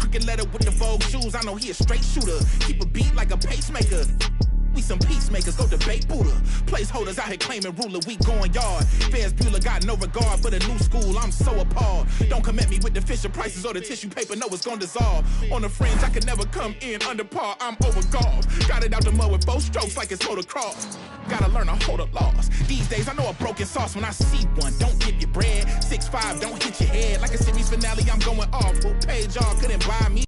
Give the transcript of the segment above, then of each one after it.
Crooked letter with the Vogue shoes. I know he a straight shooter. Keep a beat like a pacemaker. We some peacemakers, go debate Buddha. Placeholders out here claiming ruler, we going yard. Fairs Bueller got no regard for the new school, I'm so appalled. Don't come at me with the Fisher prices or the tissue paper, no, it's gonna dissolve. On the fringe, I could never come in under par, I'm overgolfed. Got it out the mud with 4 strokes like it's motocross. Gotta learn to hold a loss. These days, I know a broken sauce when I see one. Don't dip your bread, 6'5", don't hit your head. Like a series finale, I'm going off. Full page, y'all couldn't buy me.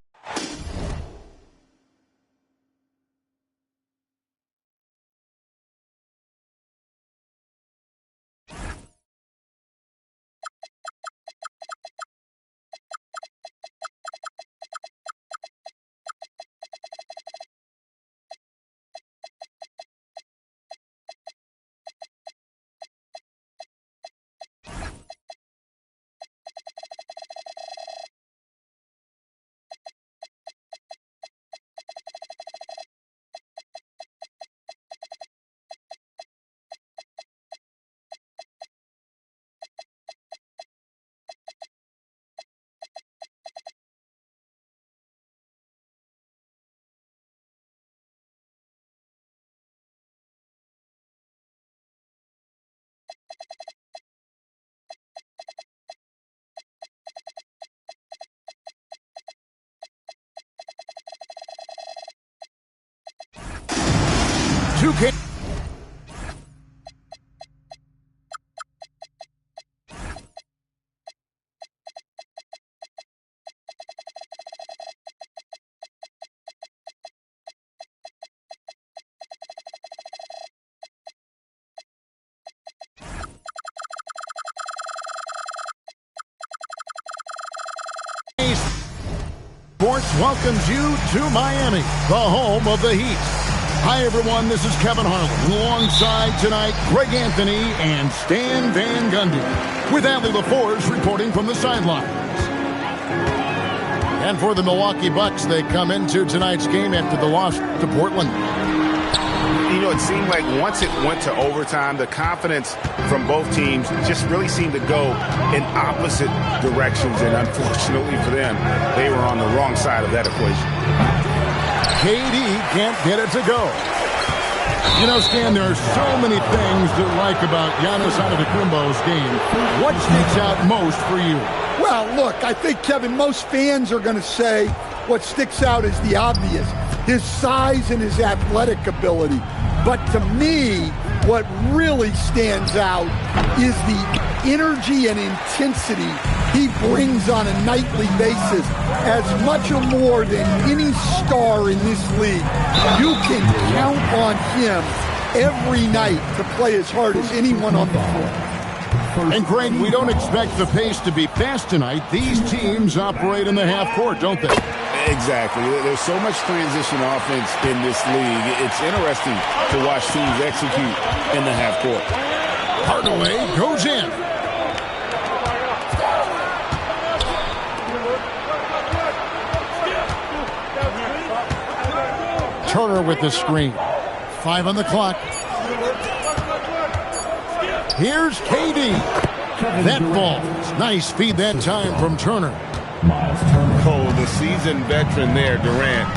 Sports welcomes you to Miami, the home of the Heat. Hi, everyone. This is Kevin Harlan. Alongside tonight, Greg Anthony and Stan Van Gundy, with Allie LaForge reporting from the sidelines. And for the Milwaukee Bucks, they come into tonight's game after the loss to Portland. You know, it seemed like once it went to overtime, the confidence from both teams just really seemed to go in opposite directions. And unfortunately for them, they were on the wrong side of that equation. KD can't get it to go. You know, Stan, there are so many things to like about Giannis Antetokounmpo's game. What sticks out most for you? Well, look, I think, Kevin, most fans are going to say what sticks out is the obvious, his size and his athletic ability. But to me, what really stands out is the energy and intensity he brings on a nightly basis, as much or more than any star in this league. You can count on him every night to play as hard as anyone on the floor. And Greg, we don't expect the pace to be fast tonight. These teams operate in the half court, don't they? Exactly. There's so much transition offense in this league. It's interesting to watch teams execute in the half court. Hardaway goes in. Turner with the screen. 5 on the clock. Here's KD. That ball. Nice feed that time from Turner. Oh, the seasoned veteran there, Durant,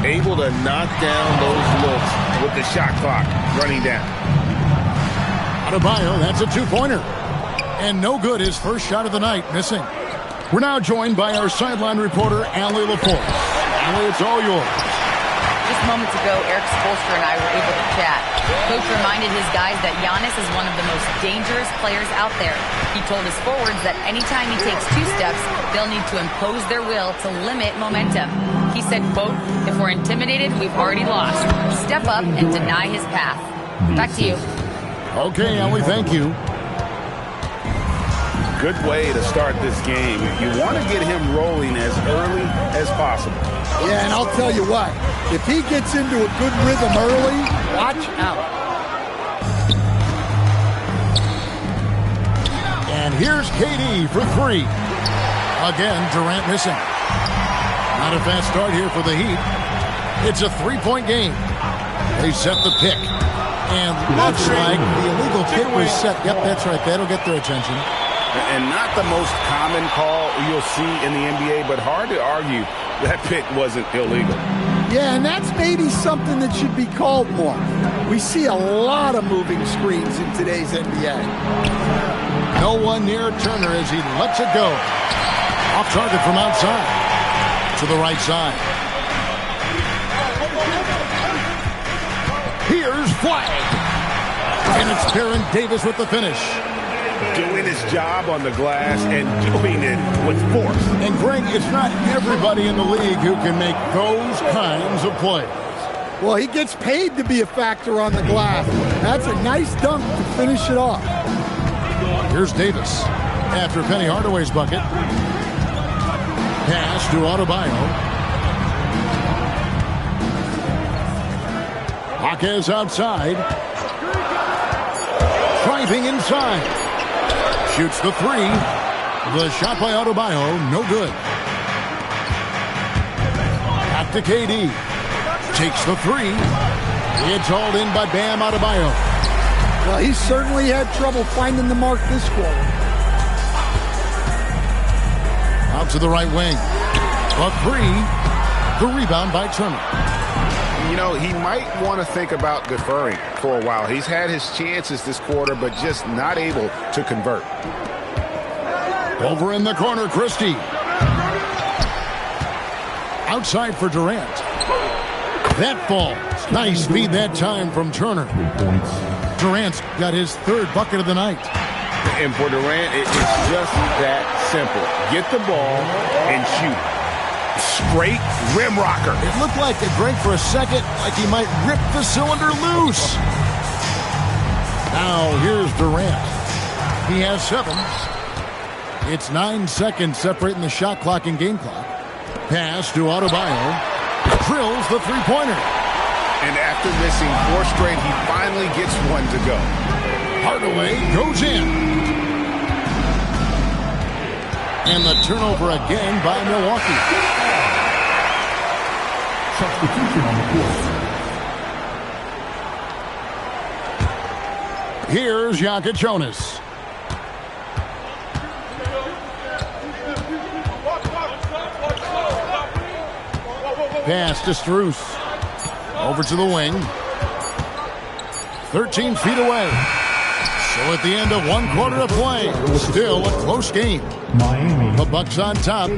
able to knock down those looks with the shot clock running down. Adebayo, that's a 2-pointer. And no good, his first shot of the night, missing. We're now joined by our sideline reporter, Allie LaForge. Allie, it's all yours. Just moments ago, Eric Spoelstra and I were able to chat. Coach reminded his guys that Giannis is one of the most dangerous players out there. He told his forwards that anytime he takes 2 steps, they'll need to impose their will to limit momentum. He said, quote, "If we're intimidated, we've already lost. Step up and deny his path." Back to you. Okay, Allie, thank you. Good way to start this game. You want to get him rolling as early as possible. Yeah, and I'll tell you what, if he gets into a good rhythm early, watch out. And here's KD for 3. Again, Durant missing. Not a fast start here for the Heat. It's a 3-point game. They set the pick. And looks like the illegal pick was set. Yep, that's right. That'll get their attention. And not the most common call you'll see in the NBA, but hard to argue that pick wasn't illegal. Yeah, and that's maybe something that should be called more. We see a lot of moving screens in today's NBA. No one near Turner as he lets it go. Off target from outside to the right side. Here's Flag. And it's Baron Davis with the finish. Doing his job on the glass and doing it with force. And Greg, it's not everybody in the league who can make those kinds of plays. Well, he gets paid to be a factor on the glass. That's a nice dunk to finish it off. Here's Davis after Penny Hardaway's bucket. Pass to Adebayo. Jaquez outside. Driving inside. Shoots the three. The shot by Adebayo, no good. Back to KD. Takes the three. It's hauled in by Bam Adebayo. Well, he certainly had trouble finding the mark this quarter. Out to the right wing. A three. The rebound by Turner. You know, he might want to think about deferring for a while. He's had his chances this quarter, but just not able to convert. Over in the corner, Christie. Outside for Durant. That falls. Nice feed that time from Turner. Durant's got his third bucket of the night. And for Durant, it's just that simple. Get the ball and shoot. Straight rim rocker. It looked like a break for a second, like he might rip the cylinder loose. Now here's Durant. He has 7. It's 9 seconds separating the shot clock and game clock. Pass to Adebayo. Drills the three-pointer. And after missing 4 straight, he finally gets one to go. Hardaway goes in. And the turnover again by Milwaukee. Substitution on the court. Here's Jokic Jonas. Pass to Strus. Over to the wing. 13 feet away. So at the end of 1 quarter of play, still a close game. Miami. The Bucks on top.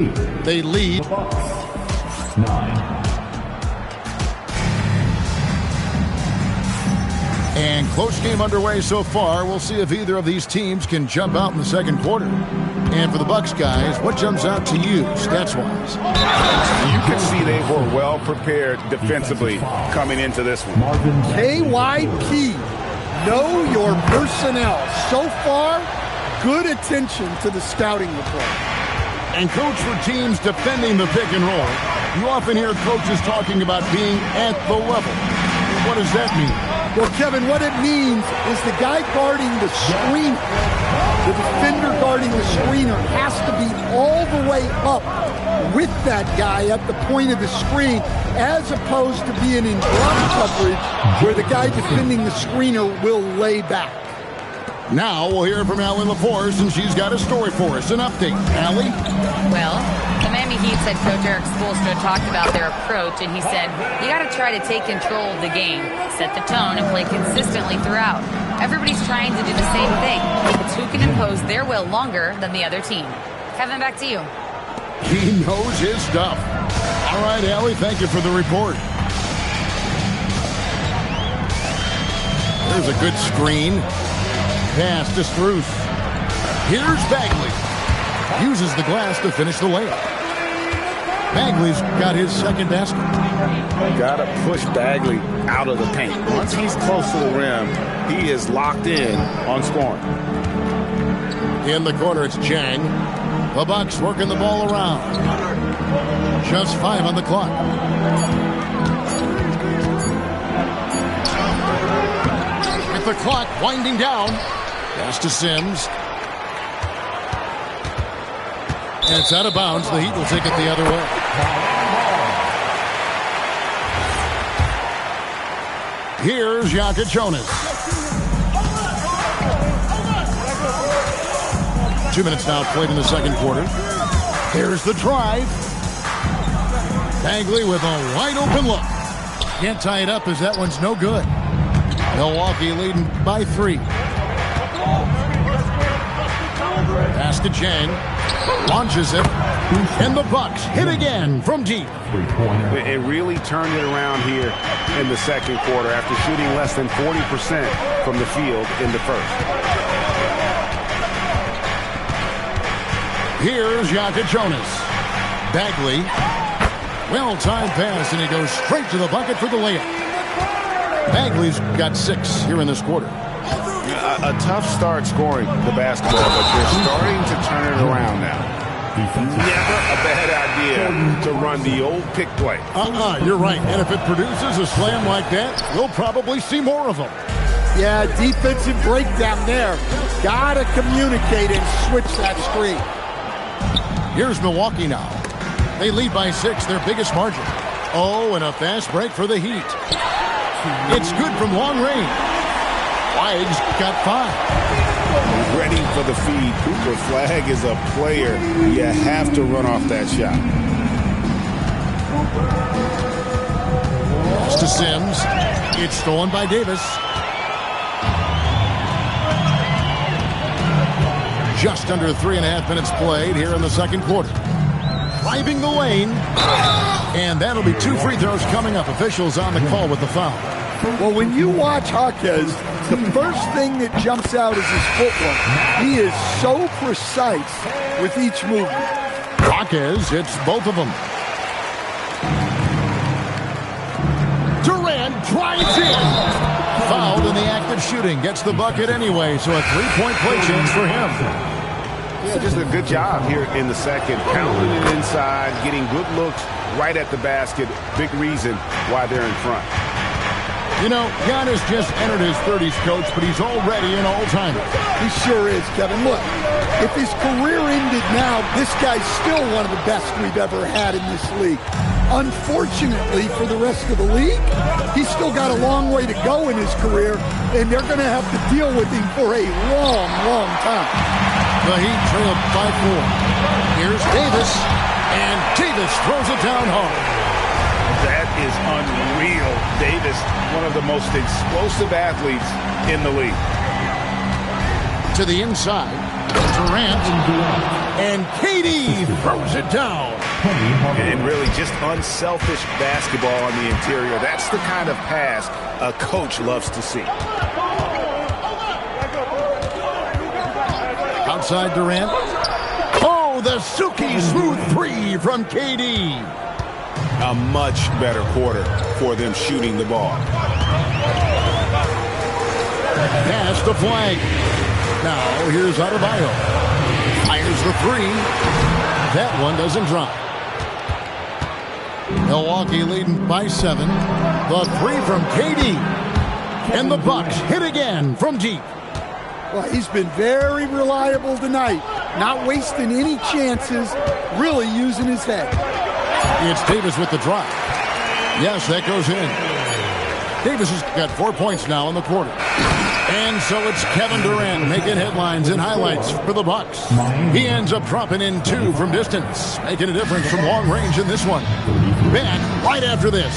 They lead. The Bucks. 9. And close game underway so far. We'll see if either of these teams can jump out in the second quarter. And for the Bucks guys, what jumps out to you, stats-wise? You can see they were well prepared defensively coming into this one. KYP, know your personnel. So far, good attention to the scouting report. And coach, for teams defending the pick and roll, you often hear coaches talking about being at the level. What does that mean? Well, Kevin, what it means is the guy guarding the screener, the defender guarding the screener, has to be all the way up with that guy at the point of the screen, as opposed to being in drop coverage where the guy defending the screener will lay back. Now we'll hear from Allie LaForce, and she's got a story for us. An update. Allie? Well, the Miami Heat said Coach Eric Spoelstra talked about their approach, and he said, you got to try to take control of the game, set the tone, and play consistently throughout. Everybody's trying to do the same thing. It's who can impose their will longer than the other team. Kevin, back to you. He knows his stuff. All right, Allie, thank you for the report. There's a good screen. Pass to Strus. Here's Bagley. Uses the glass to finish the layup. Bagley's got his second basket. Got to push Bagley out of the paint. Once he's close to the rim, he is locked in on scoring. In the corner, it's Chang. The Bucks working the ball around. Just 5 on the clock. With the clock winding down. Pass to Sims. And it's out of bounds. The Heat will take it the other way. Here's Jokic Jonas. 2 minutes now played in the second quarter. There's the drive. Bagley with a wide open look. Can't tie it up as that one's no good. Milwaukee leading by 3. Pass to Chang. Launches it. And the Bucks hit again from deep. It really turned it around here in the second quarter after shooting less than 40% from the field in the first. Here's Jaka Jonas. Bagley. Well-timed pass, and he goes straight to the bucket for the layup. Bagley's got 6 here in this quarter. A tough start scoring the basketball, but they're starting to turn it around now. Never a bad idea to run the old pick play. You're right. And if it produces a slam like that, we'll probably see more of them. Yeah, defensive breakdown there. Gotta communicate and switch that screen. Here's Milwaukee now. They lead by 6, their biggest margin. Oh, and a fast break for the Heat. It's good from long range. Flagg's got 5. Ready for the feed. Cooper Flagg is a player. You have to run off that shot. Pass to Sims. It's stolen by Davis. Just under 3.5 minutes played here in the second quarter. Driving the lane. And that'll be 2 free throws coming up. Officials on the call with the foul. Well, when you watch Jaquez, the first thing that jumps out is his footwork. He is so precise with each movement. Jaquez hits both of them. Durant drives in. Fouled in the act of shooting. Gets the bucket anyway, so a 3-point play chance for him. Yeah, just a good job here in the second. Pounding it inside, getting good looks right at the basket. Big reason why they're in front. You know, Giannis just entered his 30s, Coach, but he's already an all-timer. He sure is, Kevin. Look, if his career ended now, this guy's still one of the best we've ever had in this league. Unfortunately for the rest of the league, he's still got a long way to go in his career, and they're going to have to deal with him for a long, long time. The Heat trailed by 4. Here's Davis, and Davis throws it down hard. That is unreal. Davis, one of the most explosive athletes in the league. To the inside, Durant, and KD throws it down. And really just unselfish basketball on the interior. That's the kind of pass a coach loves to see. Outside Durant. Oh, the silky smooth 3 from KD. A much better quarter for them shooting the ball. Pass to Flagg. Now here's Adebayo. Fires the 3. That one doesn't drop. Milwaukee leading by 7. The 3 from KD. And the Bucks hit again from deep. Well, he's been very reliable tonight. Not wasting any chances, really using his head. It's Davis with the drive. Yes, that goes in. Davis has got 4 points now in the quarter. And so it's Kevin Durant making headlines and highlights for the Bucks. He ends up dropping in 2 from distance, making a difference from long range in this one. Back right after this.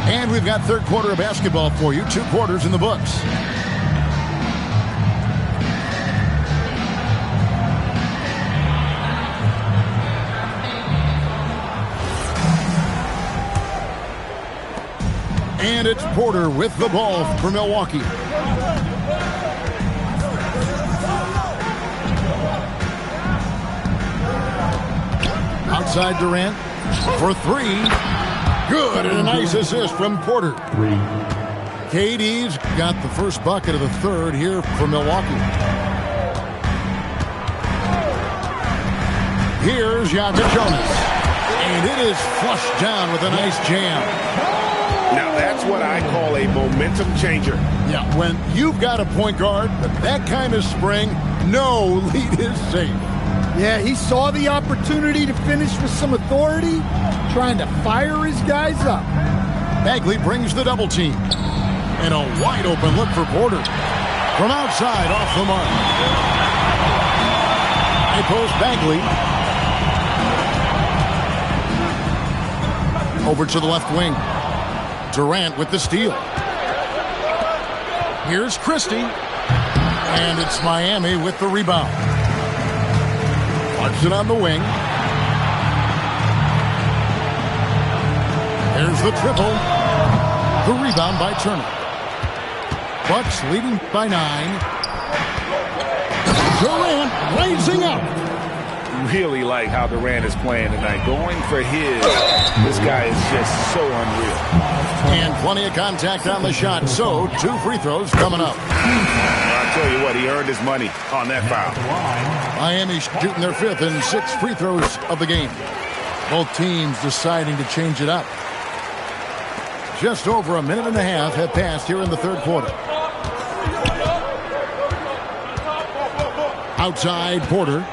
And we've got third quarter of basketball for you. 2 quarters in the books. And it's Porter with the ball for Milwaukee. Outside Durant for 3. Good, and a nice assist from Porter. 3. KD's got the first bucket of the third here for Milwaukee. Here's Jaka Jonas. And it is flushed down with a nice jam. Now that's what I call a momentum changer. Yeah, when you've got a point guard with that kind of spring, no lead is safe. Yeah, he saw the opportunity to finish with some authority, trying to fire his guys up. Bagley brings the double team. And a wide open look for Porter. From outside, off the mark. High post Bagley. Over to the left wing. Durant with the steal. Here's Christie. And it's Miami with the rebound. Clarkson on the wing. There's the triple. The rebound by Turner. Bucks leading by 9. Durant raising up. Really like how Durant is playing tonight. Going for his. This guy is just so unreal. And plenty of contact on the shot. So 2 free throws coming up. I'll tell you what, he earned his money on that foul. Miami shooting their 5th and 6th free throws of the game. Both teams deciding to change it up. Just over a minute and a half have passed here in the third quarter. Outside, Porter.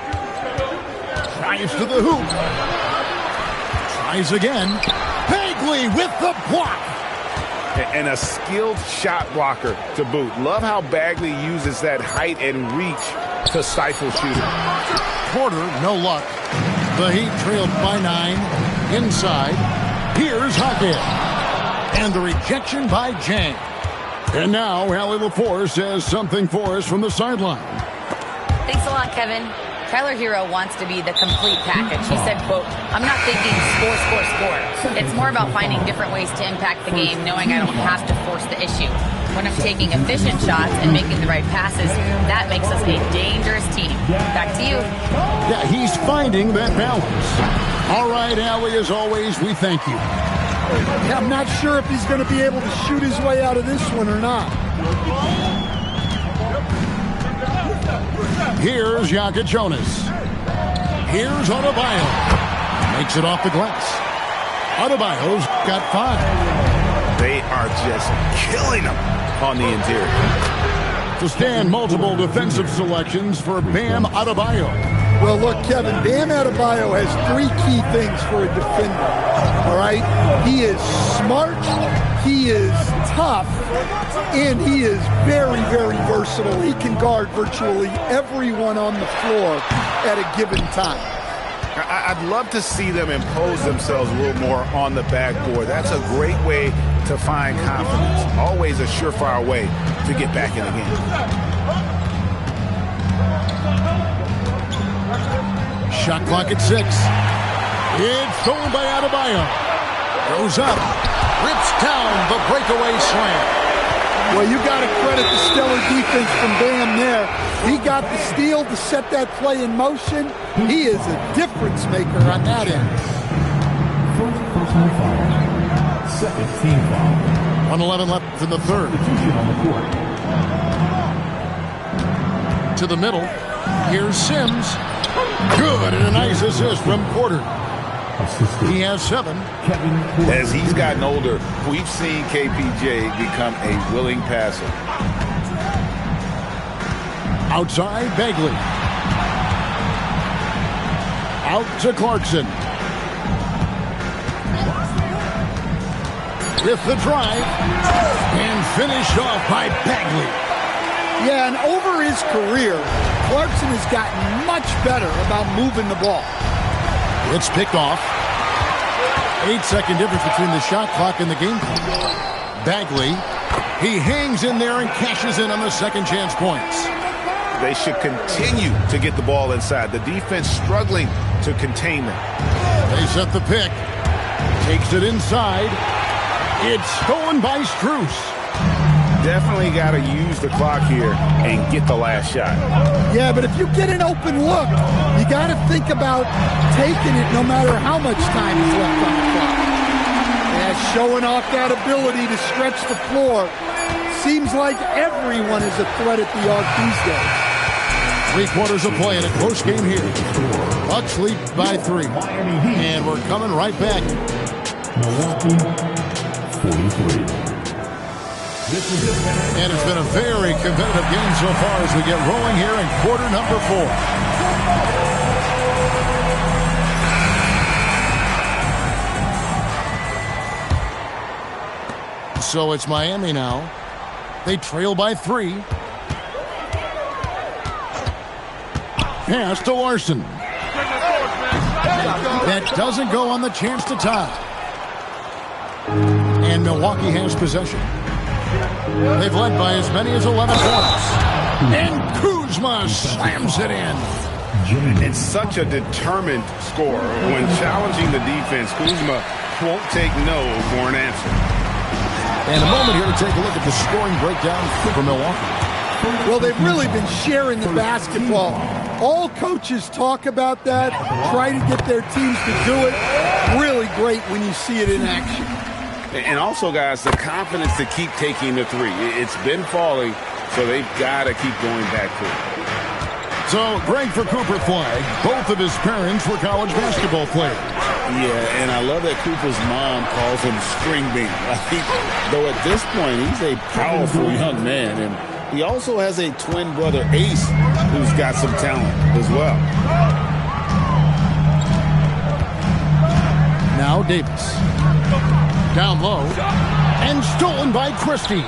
Tries to the hoop. Tries again. Bagley with the block. And a skilled shot blocker to boot. Love how Bagley uses that height and reach to stifle shooting. Porter, no luck. The Heat trailed by 9. Inside. Here's Hackett. And the rejection by Jang. And now, Allie LaForce says something for us from the sideline. Thanks a lot, Kevin. Tyler Hero wants to be the complete package. He said, quote, "I'm not thinking score, score, score. It's more about finding different ways to impact the game, knowing I don't have to force the issue. When I'm taking efficient shots and making the right passes, that makes us a dangerous team." Back to you. Yeah, he's finding that balance. All right, Allie, as always, we thank you. Yeah, I'm not sure if he's going to be able to shoot his way out of this one or not. Here's Jokic Jonas. Here's Adebayo. Makes it off the glass. Adebayo's got 5. They are just killing them on the interior. To stand multiple defensive selections for Bam Adebayo. Well, look, Kevin, Bam Adebayo has 3 key things for a defender, all right? He is smart, he is tough, and he is very, very versatile. He can guard virtually everyone on the floor at a given time. I'd love to see them impose themselves a little more on the backboard. That's a great way to find confidence. Always a surefire way to get back in the game. Shot clock at 6. It's stolen by Adebayo. Goes up. Rips down the breakaway slam. Well, you got to credit the stellar defense from Bam there. He got the steal to set that play in motion. He is a difference maker on that end. First personal foul. Second team foul. 1:11 left in the third. Substitution on the court. To the middle. Here's Sims. Good, and a nice assist from Porter. He has 7. As he's gotten older, we've seen KPJ become a willing passer. Outside, Bagley. Out to Clarkson. With the drive. And finished off by Bagley. Yeah, and over his career, Clarkson has gotten much better about moving the ball. It's picked off. 8-second difference between the shot clock and the game clock. Bagley, he hangs in there and cashes in on the second chance points. They should continue to get the ball inside. The defense struggling to contain them. They set the pick. Takes it inside. It's stolen by Strus. Definitely got to use the clock here and get the last shot. Yeah, but if you get an open look, you got to think about taking it no matter how much time is left on the clock. Yeah, showing off that ability to stretch the floor. Seems like everyone is a threat at the arc these days. 3 quarters of play in a close game here. Bucks lead by 3. And we're coming right back. Milwaukee, 43. And it's been a very competitive game so far as we get rolling here in quarter number 4. So it's Miami now. They trail by 3. Pass to Larson. That doesn't go on the chance to tie. And Milwaukee has possession. They've led by as many as 11 points. And Kuzma slams it in. It's such a determined scorer. When challenging the defense, Kuzma won't take no for an answer. And a moment here to take a look at the scoring breakdown for Milwaukee. Well, they've really been sharing the basketball. All coaches talk about that, try to get their teams to do it. Really great when you see it in action. And also, guys, the confidence to keep taking the three. It's been falling, so they've got to keep going back to it. So, great for Cooper Flagg. Both of his parents were college basketball players. Yeah, and I love that Cooper's mom calls him String Bean. Though at this point, he's a powerful young man, and he also has a twin brother, Ace, who's got some talent as well. Now Davis. Down low. And stolen by Christie.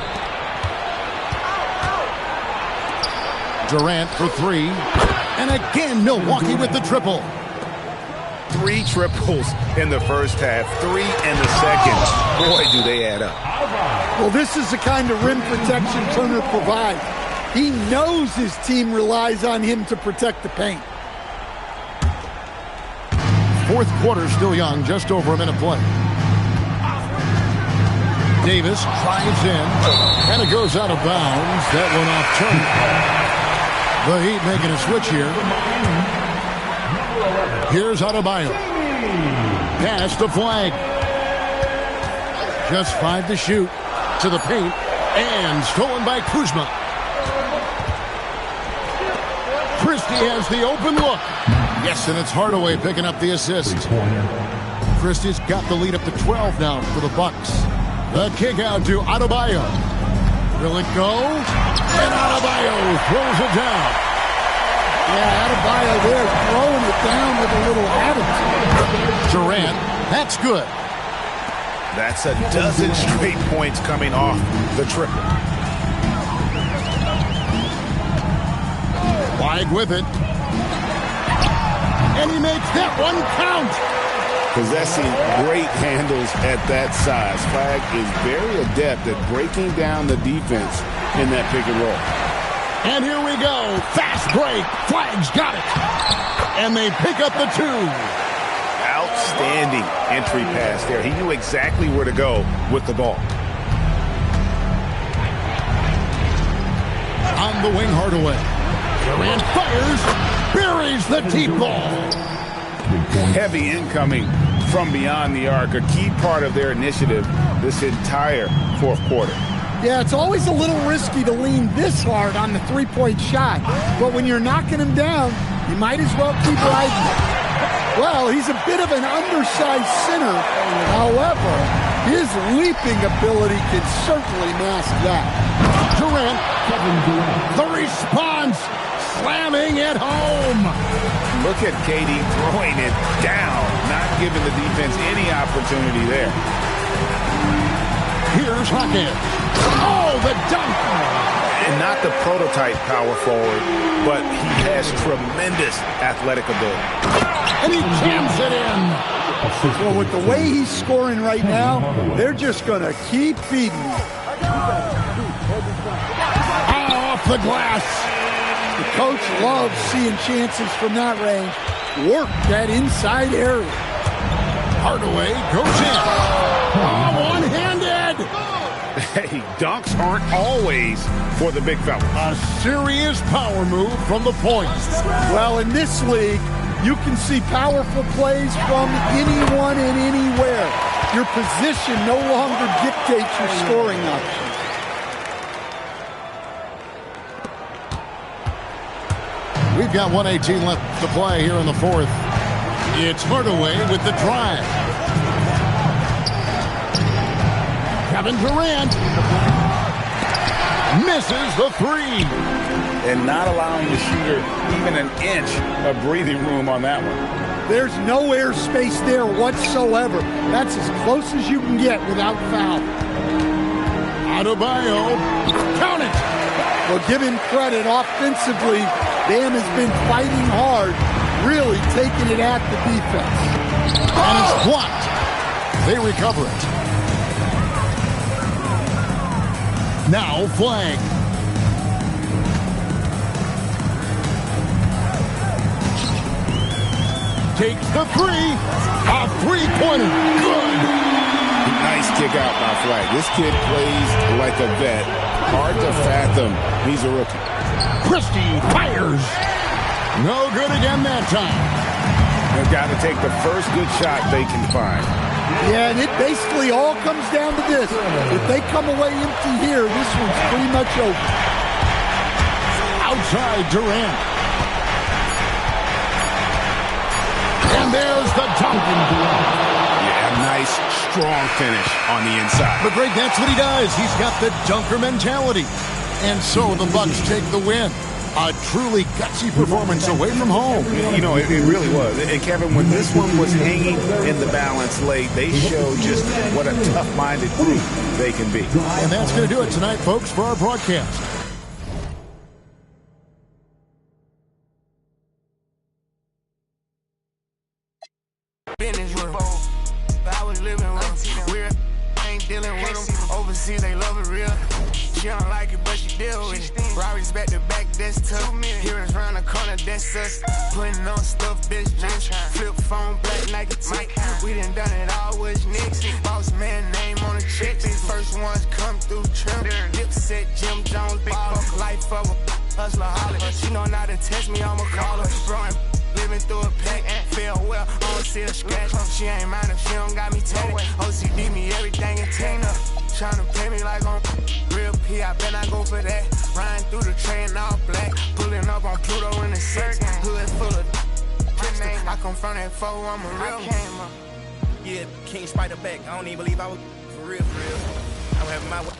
Durant for three. And again, Milwaukee with the triple. 3 triples in the first half, 3 in the second. Boy, do they add up. Well, this is the kind of rim protection Turner provides. He knows his team relies on him to protect the paint. Fourth quarter still young, just over a minute play. Davis drives in, and it goes out of bounds. That one off Turner. The Heat making a switch here. Here's Adebayo. Pass to Flagg. Just 5 to shoot. To the paint. And stolen by Kuzma. Christie has the open look. Yes, and it's Hardaway picking up the assist. Christie's got the lead up to 12 now for the Bucks. The kick out to Adebayo. Will it go? And Adebayo throws it down. Yeah, Adebayo there throwing it down with a little attitude. Durant, that's good. That's a dozen straight points coming off the triple. Flagg with it. And he makes that one count. Possessing great handles at that size. Flagg is very adept at breaking down the defense in that pick and roll. And here we go. Fast break. Flagg's got it. And they pick up the 2. Outstanding entry pass there. He knew exactly where to go with the ball. On the wing, Hardaway. Durant fires. Buries the deep ball. Heavy incoming from beyond the arc. A key part of their initiative this entire fourth quarter. Yeah, it's always a little risky to lean this hard on the three-point shot. But when you're knocking him down, you might as well keep riding it. Well, he's a bit of an undersized center. However, his leaping ability can certainly mask that. Durant, the response, slamming it home. Look at KD throwing it down, not giving the defense any opportunity there. Here's Hawkins. Oh, the dunk. And not the prototype power forward, but he has tremendous athletic ability. And he jams it in. Well, with the way he's scoring right now, they're just going to keep feeding him. Off the glass. The coach loves seeing chances from that range. Work that inside area. Hardaway goes in. Oh, one-handed. Hey, dunks aren't always for the big fella. A serious power move from the point. Well, in this league, you can see powerful plays from anyone and anywhere. Your position no longer dictates your scoring options. We've got 1:18 left to play here in the fourth. It's Hardaway with the drive. Kevin Durant misses the 3. And not allowing the shooter even an inch of breathing room on that one. There's no airspace there whatsoever. That's as close as you can get without foul. Adebayo, count it. Well, give him credit. Offensively, Bam has been fighting hard, really taking it at the defense. And it's blocked. They recover it. Now flag. Takes the three. A three-pointer. Good. Nice kick out by Flag. This kid plays like a vet. Hard to fathom. He's a rookie. Christie fires. No good again that time. They've got to take the first good shot they can find. Yeah, and it basically all comes down to this. If they come away empty here, this one's pretty much over. Outside Durant. And there's the dunk. Yeah, nice, strong finish on the inside. But Greg, that's what he does. He's got the dunker mentality. And so the Bucks take the win. A truly gutsy performance away from home. You know, it really was. And Kevin, when this one was hanging in the balance late, they showed just what a tough-minded group they can be. And that's going to do it tonight, folks, for our broadcast. I was living with weird, ain't dealing with them. Overseas, they love it real. She don't like it, but she deal with it. Robbie's back to back, that's tough. Heroes round the corner, that's us. Putting on stuff, bitch, just flip phone, black Nike tick. We done it all with Knicks. Boss man name on the check. First ones come through trim. Dipset, Jim Jones, baller. Life of a hustler, holler. She know not to test me, I'ma call her. Throwing living through a pack, feel well, I don't see a scratch. She ain't mine if she don't got me tatted. OCD me everything and Tina. Tryna pay me like on real P, I bet I go for that. Riding through the train all black, pulling up on Pluto in the six. Hood full of I come from that foe, I'm a real one. Yeah, King Spider back. I don't even believe I was for real, for real. I'm having my way.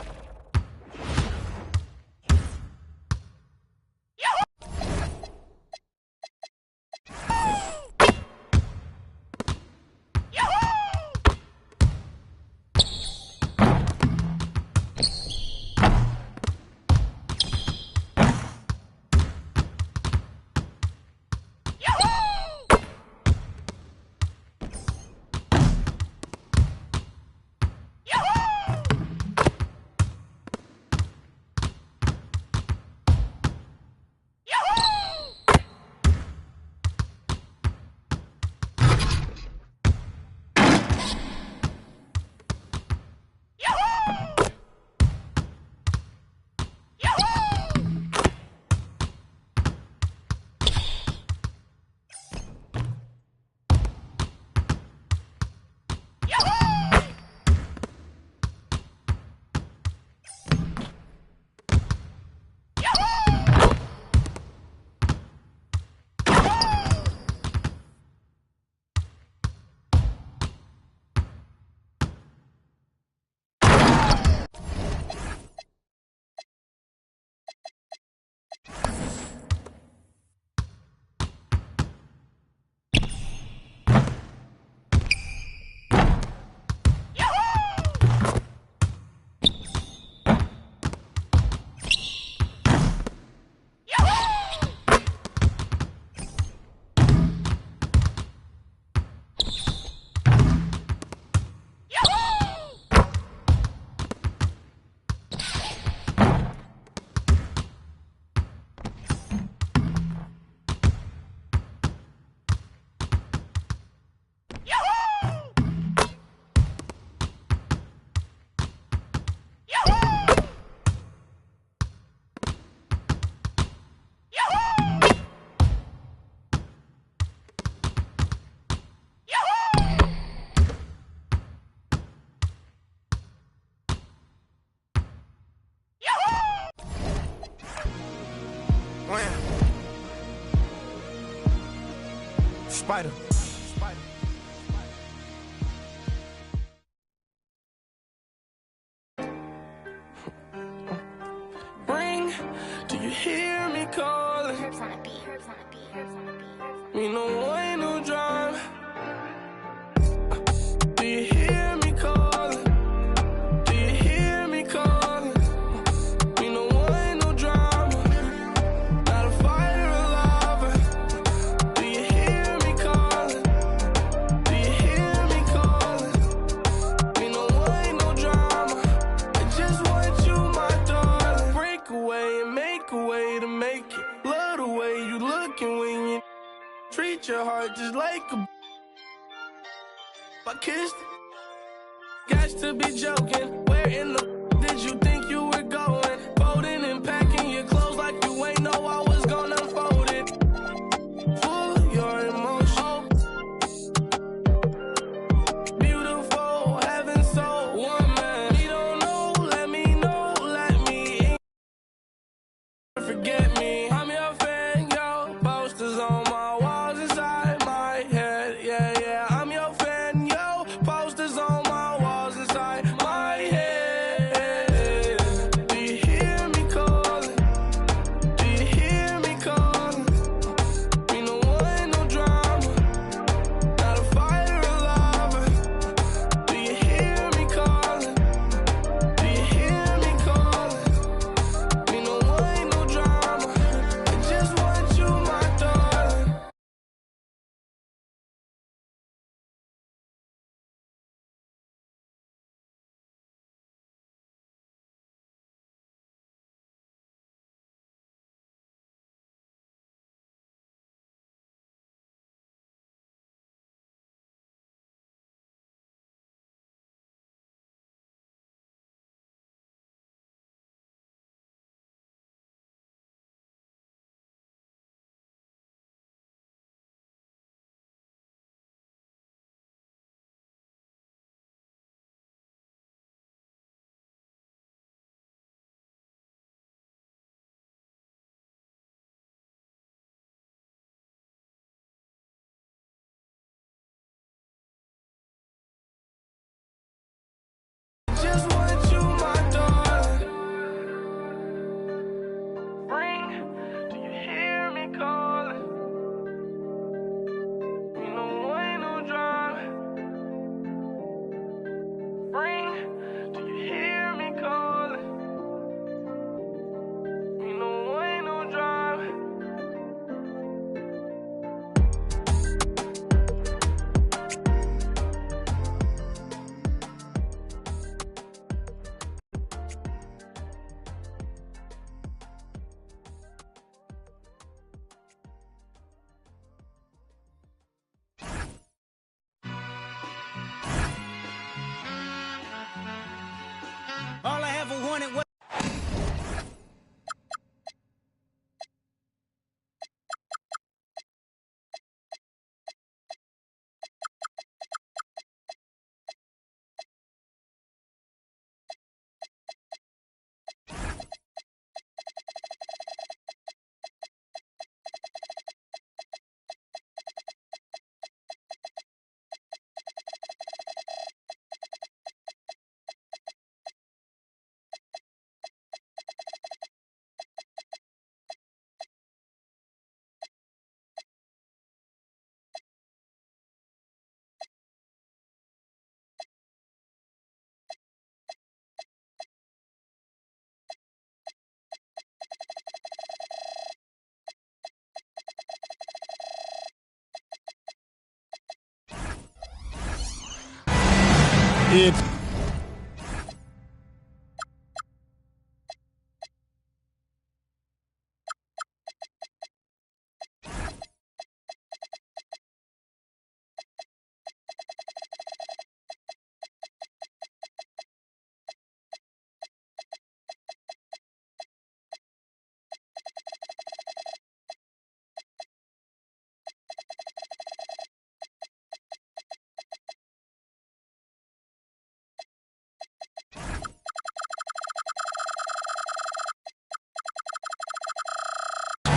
Spider. Ring, do you hear me calling? Me no way, no drive. Do you hear me calling? Do you hear me calling? Me no way, no drama. Not a fire alive. Do you hear me calling? Do you hear me calling? Me no way, no drama. I just want you, my dog. just like a. I kissed it. Got to be joking. Where in the did you think you were going? Folding and packing your clothes like you ain't know I was gonna fold it. Full of your emotions. Beautiful, heaven so one man. You don't know, let me know, let me in. Forget me. I'm your fan, yo. Posters on my walls inside my head. Yeah, yeah. I'm your fan, yo. Posters on my walls inside my head. Do you hear me calling? Do you hear me calling? We no want no drama, not a fire alarm. Do you hear me calling? Do you hear me calling? We no want no drama, I just want you, my darling. Just want you, my darling. Ring, do you hear me calling? We no want no drama. Ring, do you hear me calling? We no want no drama. All I ever wanted was. It's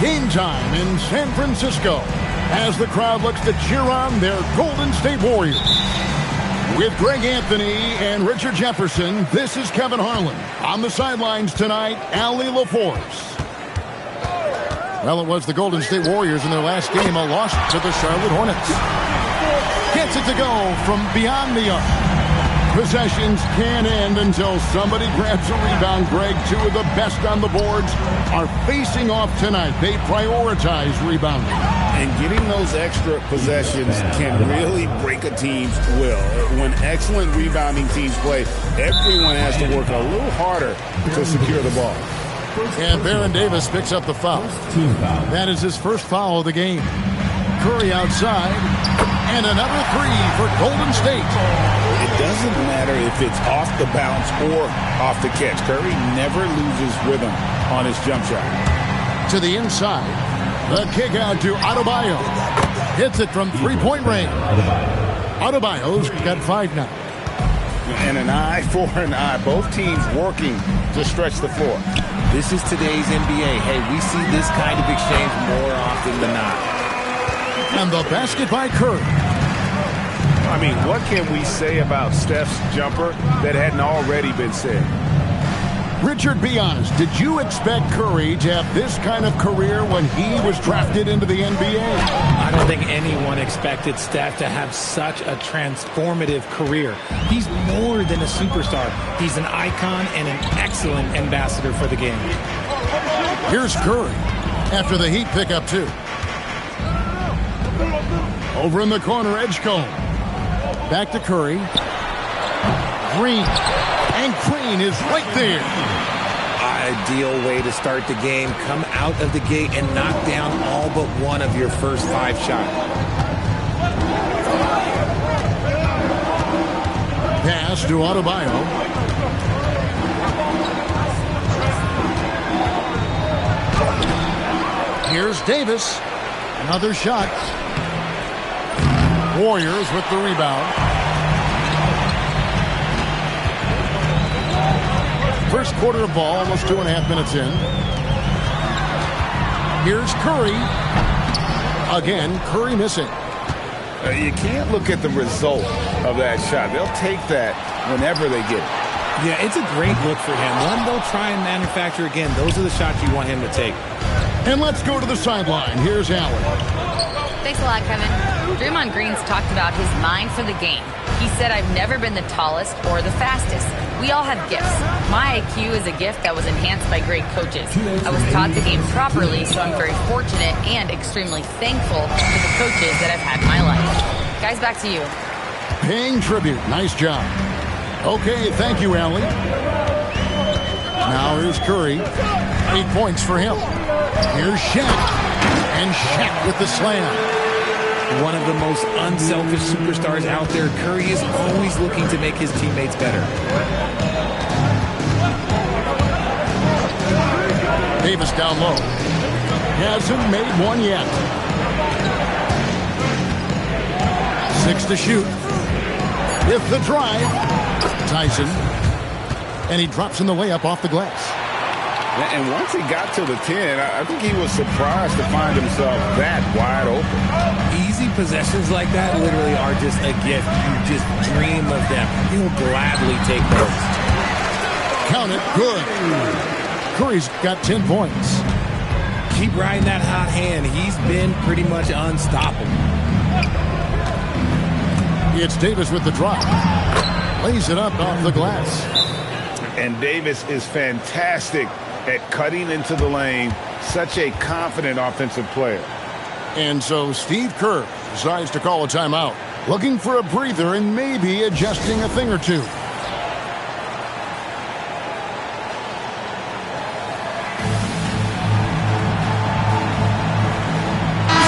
game time in San Francisco as the crowd looks to cheer on their Golden State Warriors. With Greg Anthony and Richard Jefferson, this is Kevin Harlan. On the sidelines tonight, Allie LaForce. Well, it was the Golden State Warriors in their last game, a loss to the Charlotte Hornets. Gets it to go from beyond the arc. Possessions can't end until somebody grabs a rebound. Greg, two of the best on the boards are facing off tonight. They prioritize rebounding. And getting those extra possessions can really break a team's will. When excellent rebounding teams play, everyone has to work a little harder to secure the ball. And Baron Davis picks up the foul. That is his first foul of the game. Curry outside. And another three for Golden State. It doesn't matter if it's off the bounce or off the catch. Curry never loses rhythm on his jump shot. To the inside. The kick out to Adebayo. Hits it from three-point range. Adebayo's got 5 now. And an eye for an eye. Both teams working to stretch the floor. This is today's NBA. Hey, we see this kind of exchange more often than not. And the basket by Curry. I mean, what can we say about Steph's jumper that hadn't already been said? Richard, be honest. Did you expect Curry to have this kind of career when he was drafted into the NBA? I don't think anyone expected Steph to have such a transformative career. He's more than a superstar. He's an icon and an excellent ambassador for the game. Here's Curry after the Heat pick up 2. Over in the corner, Edgecombe. Back to Curry. Green. And Green is right there. Ideal way to start the game. Come out of the gate and knock down all but one of your first 5 shots. Pass to Adebayo. Here's Davis. Another shot. Warriors with the rebound. First quarter of ball, almost 2.5 minutes in. Here's Curry. Again, Curry missing. You can't look at the result of that shot. They'll take that whenever they get it. Yeah, it's a great look for him. One they'll try and manufacture again. Those are the shots you want him to take. And let's go to the sideline. Here's Allen. Thanks a lot, Kevin. Draymond Green's talked about his mind for the game. He said, I've never been the tallest or the fastest. We all have gifts. My IQ is a gift that was enhanced by great coaches. I was taught the game properly, so I'm very fortunate and extremely thankful for the coaches that I've had in my life. Guys, back to you. Paying tribute. Nice job. Okay, thank you, Allie. Now here's Curry. 8 points for him. Here's Shaq. And Shaq with the slam. One of the most unselfish superstars out there. Curry is always looking to make his teammates better. Davis down low. Hasn't made one yet. 6 to shoot. With the drive. Tyson. And he drops in the layup off the glass. And once he got to the 10, I think he was surprised to find himself that wide open. Easy possessions like that literally are just a gift. You just dream of them. He'll gladly take those. Count it. Good. Curry's got 10 points. Keep riding that hot hand. He's been pretty much unstoppable. It's Davis with the drop. Lays it up off the glass. And Davis is fantastic at cutting into the lane. Such a confident offensive player. And so Steve Kerr decides to call a timeout, looking for a breather and maybe adjusting a thing or two.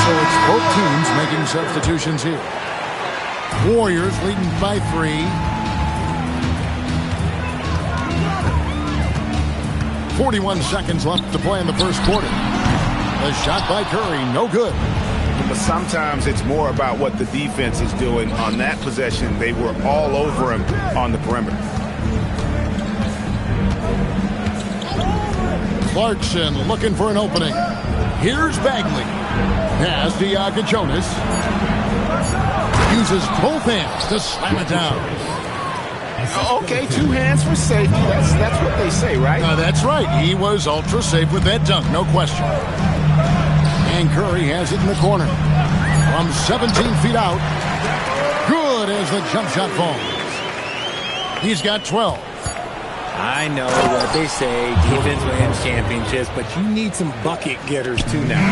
So it's both teams making substitutions here. Warriors leading by 3. 41 seconds left to play in the first quarter. A shot by Curry, no good. But sometimes it's more about what the defense is doing. On that possession, they were all over him on the perimeter. Clarkson looking for an opening. Here's Bagley. Pass to Jonas. Uses both hands to slam it down. Okay, 2 hands for safety. That's what they say, right? That's right. He was ultra safe with that dunk, no question. And Curry has it in the corner. From 17 feet out. Good as the jump shot falls. He's got 12. I know what they say, defense wins championships, but you need some bucket getters too now.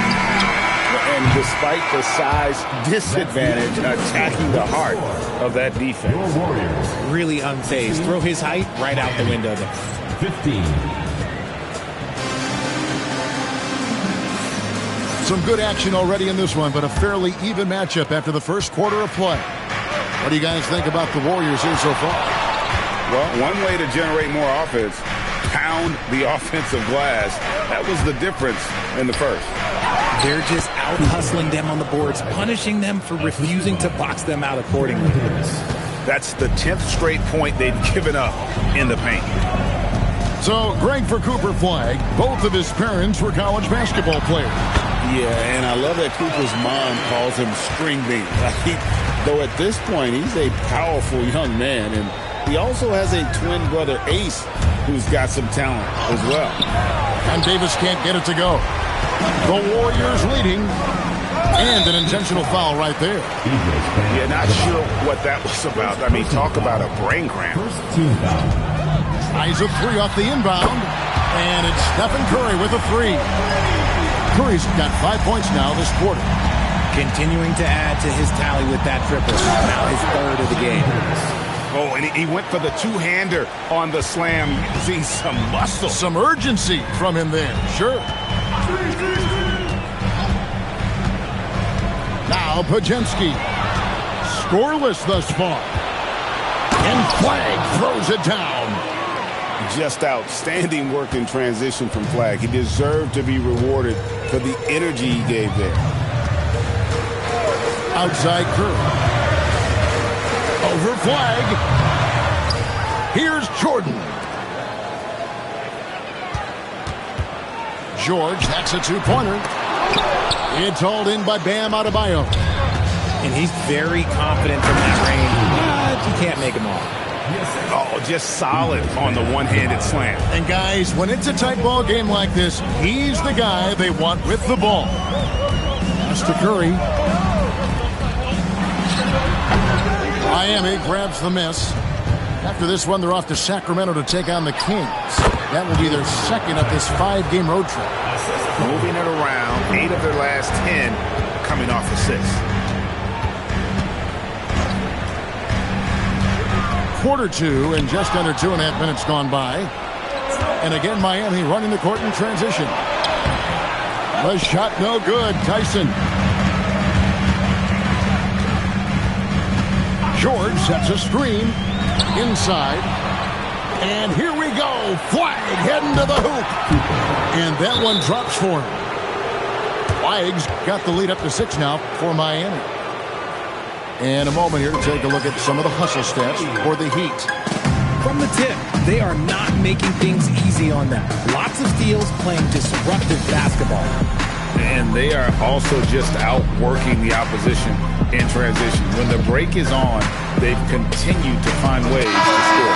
And despite the size disadvantage, attacking the heart of that defense. Really unfazed. Throw his height right out the window there. 15. Some good action already in this one, but a fairly even matchup after the first quarter of play. What do you guys think about the Warriors here so far? Well, one way to generate more offense, pound the offensive glass. That was the difference in the first. They're just out-hustling them on the boards, punishing them for refusing to box them out accordingly. That's the 10th straight point they've given up in the paint. So, Greg for Cooper Flagg. Both of his parents were college basketball players. Yeah, and I love that Cooper's mom calls him String Bean. Though at this point, he's a powerful young man. And he also has a twin brother, Ace, who's got some talent as well. And Davis can't get it to go. The Warriors leading. And an intentional foul right there. Yeah, not sure what that was about. I mean, talk about a brain cramp. Eyes a three off the inbound. And it's Stephen Curry with a three. Curry's got 5 points now this quarter. Continuing to add to his tally with that triple. Now his third of the game. Oh, and he went for the two-hander on the slam, using some muscle. Some urgency from him there, sure. Now Pajemski. Scoreless thus far. And Flagg throws it down. Just outstanding work in transition from Flagg. He deserved to be rewarded for the energy he gave there. Outside Curry. Over Flagg. Here's Jordan. George, that's a two-pointer. It's hauled in by Bam Adebayo. And he's very confident from that range, but you can't make him all. Oh, just solid on the one-handed slam. And guys, when it's a tight ball game like this, he's the guy they want with the ball. Pass to Curry. Miami grabs the miss. After this one, they're off to Sacramento to take on the Kings. That will be their second of this 5-game road trip. Moving it around, 8 of their last 10 coming off assists. Quarter two, and just under 2.5 minutes gone by. And again, Miami running the court in transition. The shot no good. Tyson. George sets a screen inside. And here we go. Flagg heading to the hoop. And that one drops for him. Flagg's got the lead up to 6 now for Miami. And a moment here to take a look at some of the hustle stats for the Heat. From the tip, they are not making things easy on them. Lots of steals, playing disruptive basketball. And they are also just outworking the opposition in transition. When the break is on, they've continued to find ways to score.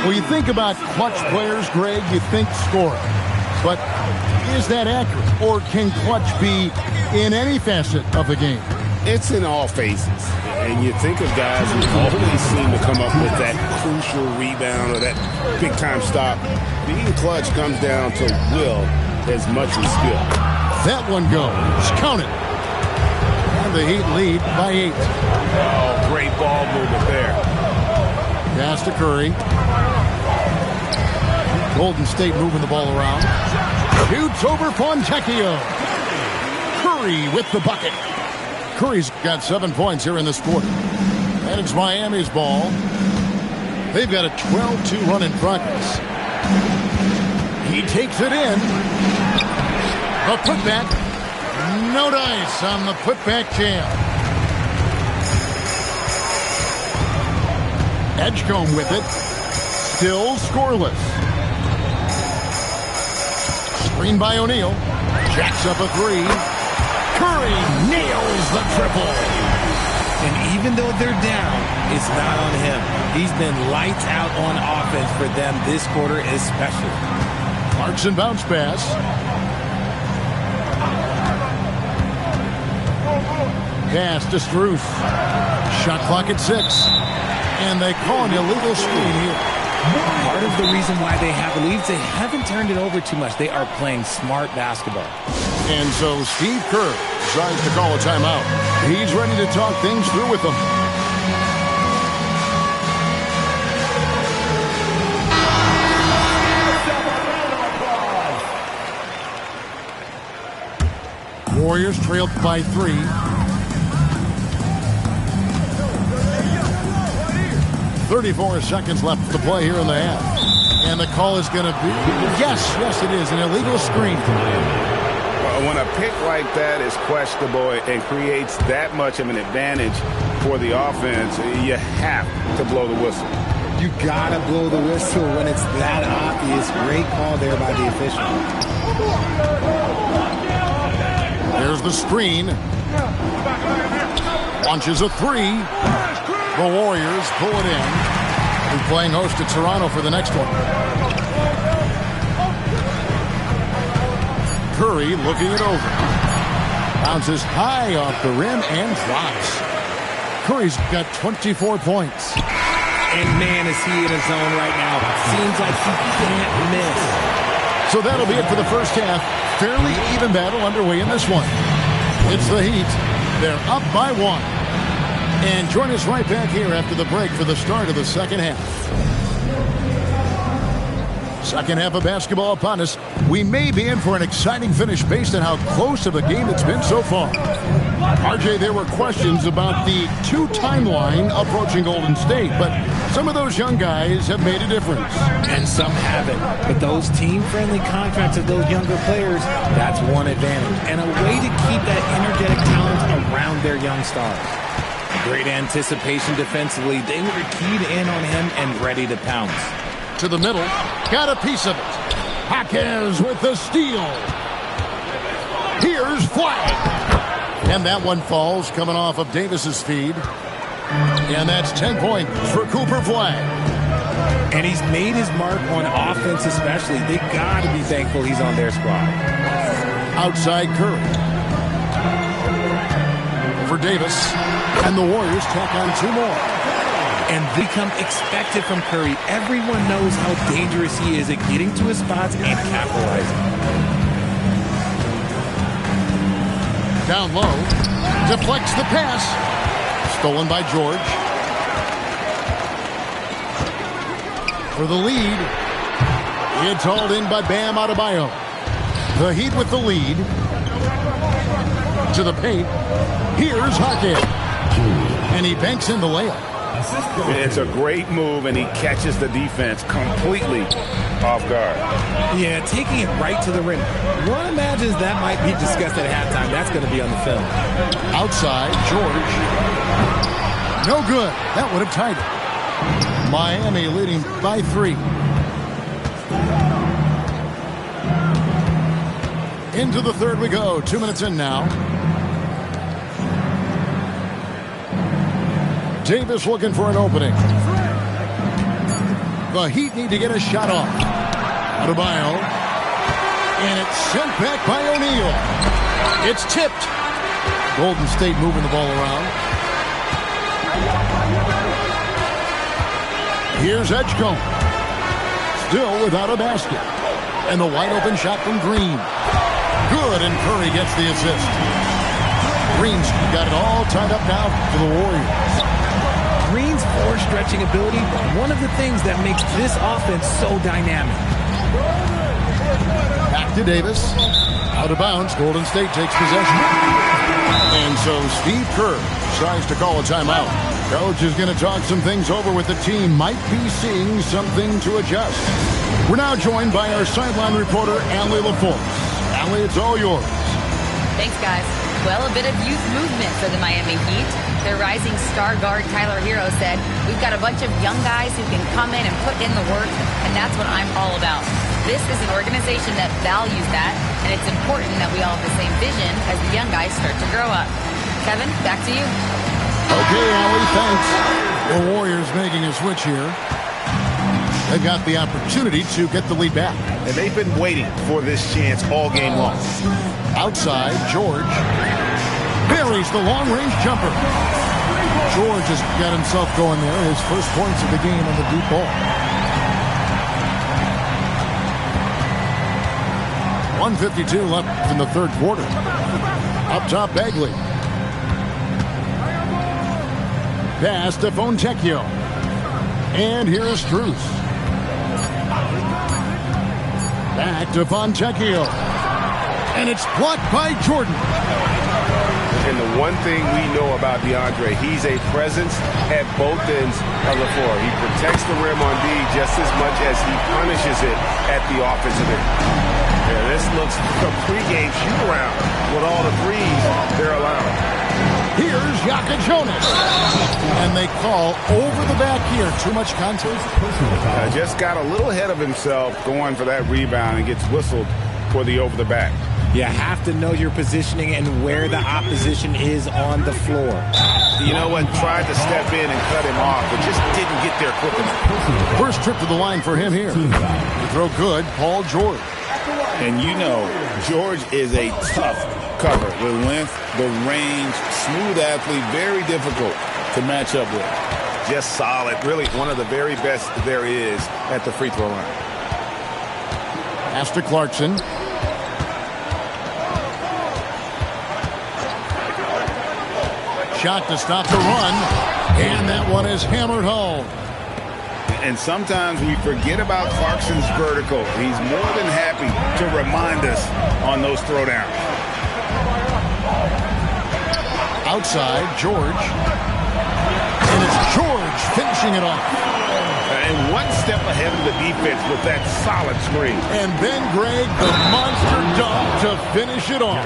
Well, you think about clutch players, Greg, you think scoring. But is that accurate? Or can clutch be in any facet of the game? It's in all phases. And you think of guys who always seem to come up with that crucial rebound or that big-time stop. Being clutch comes down to will as much as skill. That one goes. Count it. And the Heat lead by 8. Oh, great ball movement there. Pass to Curry. Golden State moving the ball around. Shoots over Fontecchio. Curry with the bucket. Curry's got 7 points here in this quarter. And it's Miami's ball. They've got a 12-2 run in progress. He takes it in. A putback. No dice on the putback jam. Edgecombe with it. Still scoreless. Screen by O'Neal. Jacks up a 3. Curry nails the triple. And even though they're down, it's not on him. He's been lights out on offense for them this quarter especially. Clarkson bounce pass. Pass to Struth. Shot clock at 6. And they call an illegal screen here. Part of the reason why they have leads, they haven't turned it over too much. They are playing smart basketball. And so Steve Kerr decides to call a timeout. He's ready to talk things through with them. Warriors trailed by 3. 34 seconds left to play here in the half. And the call is going to be, yes, it is, an illegal screen. When a pick like that is questionable and creates that much of an advantage for the offense, you have to blow the whistle. You gotta blow the whistle when it's that obvious. Great call there by the official. There's the screen. Launches a 3. The Warriors pull it in. They're playing host to Toronto for the next one. Curry looking it over. Bounces high off the rim and drops. Curry's got 24 points. And man, is he in his zone right now. Seems like he can't miss. So that'll be it for the first half. Fairly even battle underway in this one. It's the Heat. They're up by 1. And join us right back here after the break for the start of the second half. Second half of basketball upon us. We may be in for an exciting finish based on how close of a game it's been so far. RJ, there were questions about the 2 timeline approaching Golden State, but some of those young guys have made a difference. And some haven't. But those team-friendly contracts of those younger players, that's one advantage. And a way to keep that energetic talent around their young stars. Great anticipation defensively. They were keyed in on him and ready to pounce. To the middle. Got a piece of it. Jaquez with the steal. Here's Flag. And that one falls coming off of Davis's feed. And that's 10 points for Cooper Flag. And he's made his mark on offense especially. They got to be thankful he's on their squad. Outside Curry. For Davis. And the Warriors tack on 2 more. And they come expected from Curry. Everyone knows how dangerous he is at getting to his spots and capitalizing. Down low. Deflects the pass. Stolen by George. For the lead. It's hauled in by Bam Adebayo. The Heat with the lead. To the paint. Here's Jaquez. And he banks in the layup. It's a great move, and he catches the defense completely off guard. Yeah, taking it right to the rim. One imagines that might be discussed at halftime. That's going to be on the film. Outside, George. No good. That would have tied it. Miami leading by 3. Into the third we go. 2 minutes in now. Davis looking for an opening. The Heat need to get a shot off. Adebayo. And it's sent back by O'Neal. It's tipped. Golden State moving the ball around. Here's Edgecombe. Still without a basket. And the wide open shot from Green. Good, and Curry gets the assist. Green's got it all tied up now for the Warriors. Green's floor stretching ability, one of the things that makes this offense so dynamic. Back to Davis. Out of bounds. Golden State takes possession. And so Steve Kerr decides to call a timeout. Coach is going to talk some things over with the team. Might be seeing something to adjust. We're now joined by our sideline reporter, Allie LaForce. Allie, it's all yours. Thanks, guys. Well, a bit of youth movement for the Miami Heat. Their rising star guard, Tyler Hero, said, "We've got a bunch of young guys who can come in and put in the work, and that's what I'm all about." This is an organization that values that, and it's important that we all have the same vision as the young guys start to grow up. Kevin, back to you. Okay, Allie, thanks. The Warriors making a switch here. They've got the opportunity to get the lead back. And they've been waiting for this chance all game long. Outside, George buries the long-range jumper. George has got himself going there. His first points of the game on the deep ball. 1:52 left in the third quarter. Up top, Bagley. Pass to Fontecchio. And here is Strus. Back to Fontecchio. And it's blocked by Jordan. And the one thing we know about DeAndre, he's a presence at both ends of the floor. He protects the rim on D just as much as he punishes it at the offensive end. Yeah, this looks a pregame shoot-around with all the threes they're allowing. Here's Yaka Jonas. And they call over the back here. Too much contact. Just got a little ahead of himself going for that rebound and gets whistled for the over the back. You have to know your positioning and where the opposition is on the floor. You know what? Tried to step in and cut him off, but just didn't get there quick enough. First trip to the line for him here. To throw good, Paul George. And you know, George is a tough cover. The length, the range, smooth athlete, very difficult to match up with. Just solid. Really one of the very best there is at the free throw line. Pass to Clarkson. Shot to stop the run. And that one is hammered home. And sometimes we forget about Clarkson's vertical. He's more than happy to remind us on those throwdowns. Outside, George. And it's George finishing it off. And one step ahead of the defense with that solid screen. And Ben Gregg, the monster dunk to finish it off.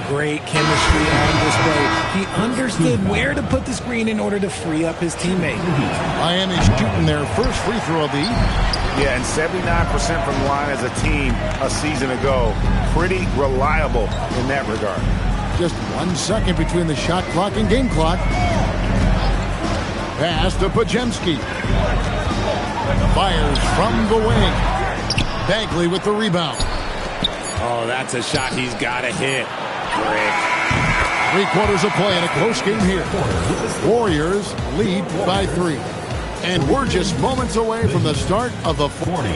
Great chemistry on display. He understood where to put the screen in order to free up his teammate. Miami's shooting their first free throw of the evening. Yeah, and 79% from the line as a team a season ago. Pretty reliable in that regard. Just 1 second between the shot clock and game clock. Pass to Podziemski. Fires from the wing. Bagley with the rebound. Oh, that's a shot he's got to hit. Great. 3/4 of play in a close game here. Warriors lead by 3. And we're just moments away from the start of the 40.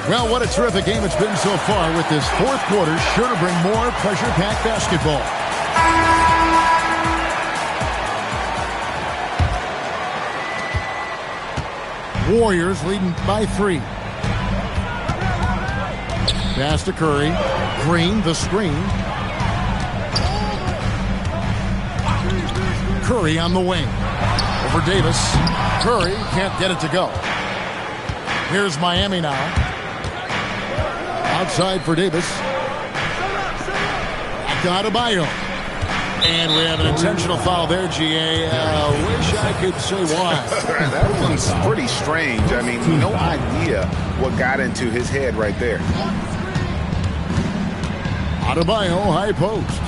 Well, what a terrific game it's been so far, with this fourth quarter sure to bring more pressure-packed basketball. Warriors leading by 3. Pass to Curry. Green, the screen. Curry on the wing. Over Davis. Curry can't get it to go. Here's Miami now. Outside for Davis. Back to Adebayo. And we have an intentional foul there, GA. Wish I could say why. That one's pretty strange. I mean, no idea what got into his head right there. Adebayo, high post.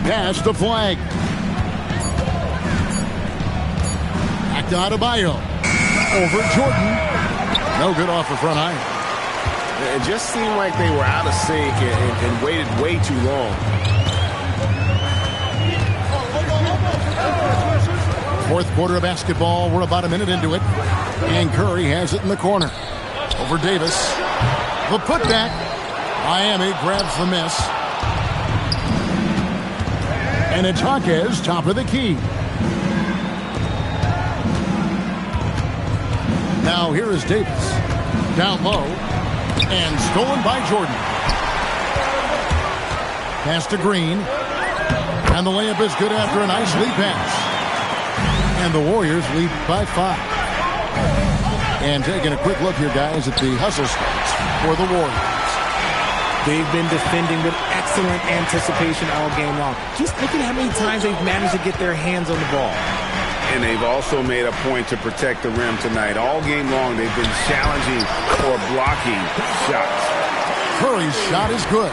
Pass the flag. Back to Adebayo. Over Jordan. No good off the front iron. It just seemed like they were out of sync and waited way too long. Fourth quarter of basketball. We're about a minute into it. And Curry has it in the corner. Over Davis. The putback. Miami grabs the miss. And it's Hawkes, top of the key. Now here is Davis. Down low. And stolen by Jordan. Pass to Green. And the layup is good after a nice lead pass. And the Warriors lead by 5. And taking a quick look here, guys, at the hustle stats for the Warriors. They've been defending with excellent anticipation all game long. Just look at how many times they've managed to get their hands on the ball. And they've also made a point to protect the rim tonight. All game long, they've been challenging or blocking shots. Curry's shot is good.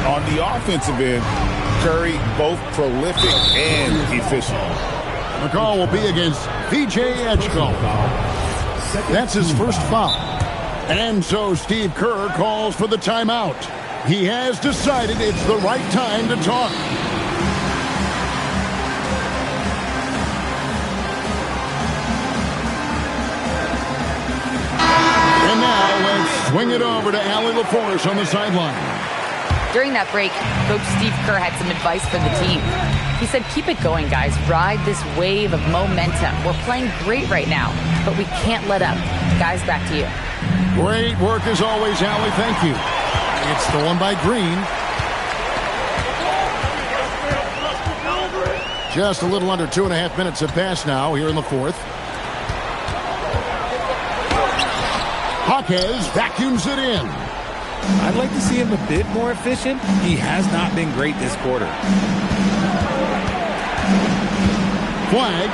On the offensive end, Curry both prolific and efficient. The call will be against VJ Edgecombe. That's his first foul. And so Steve Kerr calls for the timeout. He has decided it's the right time to talk. And now let's swing it over to Allie LaForce on the sideline. During that break, Coach Steve Kerr had some advice for the team. He said, keep it going, guys. Ride this wave of momentum. We're playing great right now, but we can't let up. Guys, back to you. Great work as always, Allie. Thank you. It's stolen by Green. Just a little under 2.5 minutes have passed now here in the fourth. Jaquez vacuums it in. I'd like to see him a bit more efficient. He has not been great this quarter. Flag.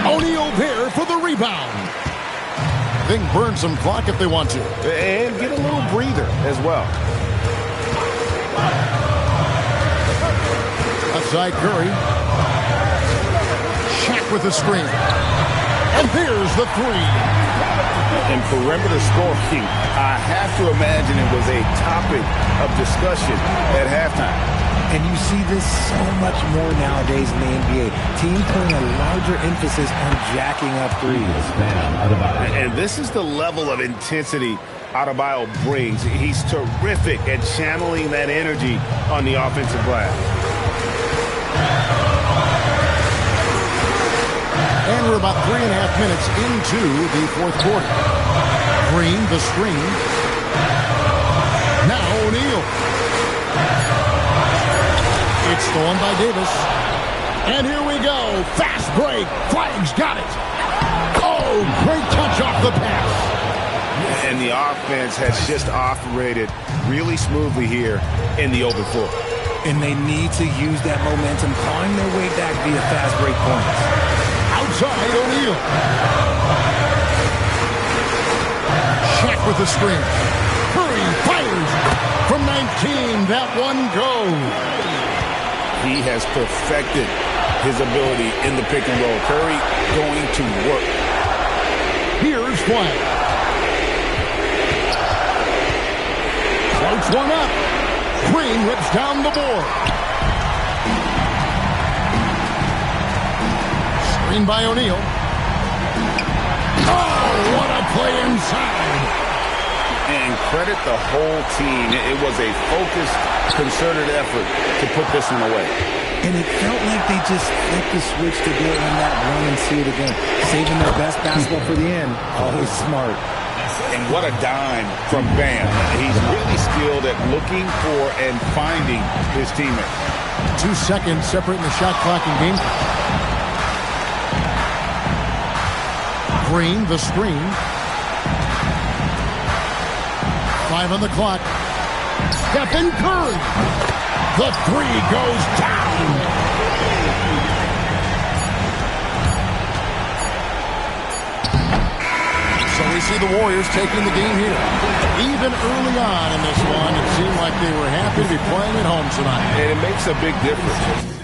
O'Neal there for the rebound. They can burn some clock if they want to. And get a little breather as well. Outside Curry. Shaq with the screen. And there's the three. In perimeter scoring, I have to imagine it was a topic of discussion at halftime. And you see this so much more nowadays in the NBA. Teams putting a larger emphasis on jacking up threes. And this is the level of intensity Adebayo brings. He's terrific at channeling that energy on the offensive glass. And we're about 3.5 minutes into the fourth quarter. Green, the screen. Now O'Neal. It's stolen by Davis. And here we go. Fast break. Flag's got it. Oh, great touch off the pass. And the offense has just operated really smoothly here in the open floor. And they need to use that momentum, clawing their way back via fast break points. Outside O'Neal. Shaq with the screen. Curry fires from 19. That one goes. He has perfected his ability in the pick and roll. Curry going to work. Here's Flag. Floats one up. Green rips down the board. Screen by O'Neal. Oh, what a play inside. And credit the whole team. It was a focused, concerted effort to put this one away. And it felt like they just flipped the switch to go on that run and see it again. Saving their best basketball for the end. Always smart. And what a dime from Bam. He's really skilled at looking for and finding his teammates. 2 seconds separating the shot clock and game. Green, the screen. 5 on the clock. Stephen Curry. The three goes down. So we see the Warriors taking the game here. Even early on in this one, it seemed like they were happy to be playing at home tonight. And it makes a big difference.